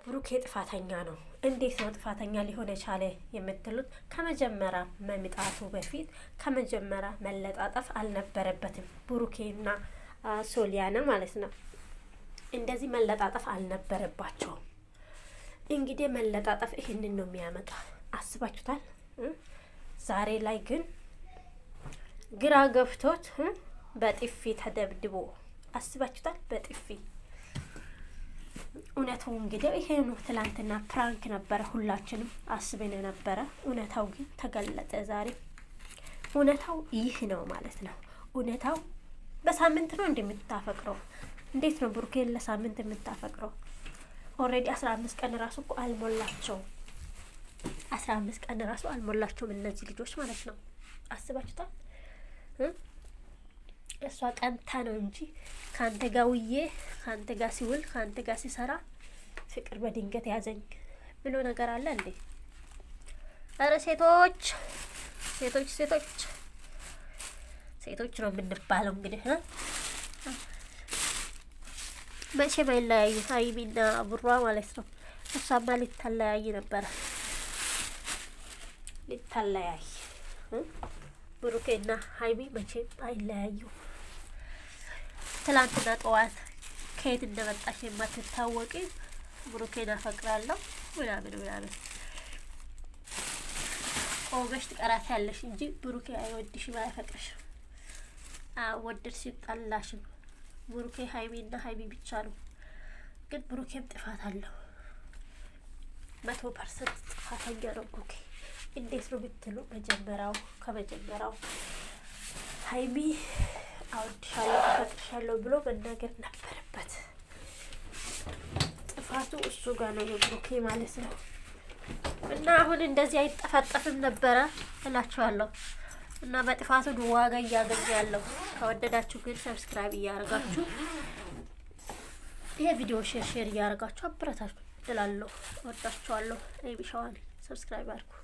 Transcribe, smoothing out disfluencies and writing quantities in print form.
ብሩኬ ጥፋተኛ ነው። እንዴት ነው ጥፋተኛ ሊሆን የቻለ የምትሉት? ከመጀመሪያ መምጣቱ በፊት ከመጀመሪያ መለጣጠፍ አልነበረበትም። ብሩኬና ሶሊያና ማለት ነው። እንደዚህ መለጣጠፍ አልነበረባቸውም። እንግዲህ መለጣጠፍ ይህንን ነው የሚያመጣ። አስባችሁታል? ዛሬ ላይ ግን ግራ ገብቶት በጥፊ ተደብድቦ አስባችሁታል? በጥፊ እውነታው እንግዲህ ይሄ ነው። ትላንትና ፕራንክ ነበረ፣ ሁላችንም አስበን ነበረ። እውነታው ግን ተገለጠ ዛሬ። እውነታው ይህ ነው ማለት ነው። እውነታው በሳምንት ነው እንደምታፈቅረው። እንዴት ነው ብሩኬን ለሳምንት የምታፈቅረው? ኦልሬዲ 15 ቀን ራሱ እኮ አልሞላቸውም። 15 ቀን ራሱ አልሞላቸውም እነዚህ ልጆች ማለት ነው። አስባችሁታል? እሷ ቀንታ ነው እንጂ ከአንተ ጋር ውዬ ከአንተ ጋር ሲውል ከአንተ ጋር ሲሰራ ፍቅር በድንገት ያዘኝ ብሎ ነገር አለ እንዴ? አረ ሴቶች ሴቶች ሴቶች ሴቶች ነው የምንባለው እንግዲህ መቼ ባይለያዩ ሀይሚና ቡራ ማለት ነው። እሷማ ሊተለያይ ነበረ፣ ሊተለያይ ብሩኬና ሀይሚ መቼም አይለያዩ። ትላንትና ጠዋት ከየት እንደመጣሽ የማትታወቂ ብሩኬን አፈቅራለሁ ምናምን ምናምን ኦገሽ ትቀራታለሽ እንጂ ብሩኬ አይወድሽም፣ አያፈቅርሽም። ወደድሽም ጠላሽም ብሩኬ ሀይሚና ሀይሚ ብቻ ነው። ግን ብሩኬም ጥፋት አለው፣ 100% ጥፋተኛ ነው ብሩኬ። እንዴት ነው ብትሉ ከመጀመሪያው ሀይሚ አወድሻለሁ አፈቅርሻለሁ ብሎ መናገር ነበረበት። ጥፋቱ እሱ ጋር ነው ብሩኬ ማለት ነው። እና አሁን እንደዚህ አይጠፋጠፍም ነበረ እላችኋለሁ። እና በጥፋቱ ዋጋ እያገኘ ያለው። ከወደዳችሁ ግን ሰብስክራይብ እያደረጋችሁ ይሄ ቪዲዮ ሼር እያደረጋችሁ አበረታችሁ እላለሁ። ወዳችኋለሁ። አይቢሻዋን ሰብስክራይብ አድርጉ።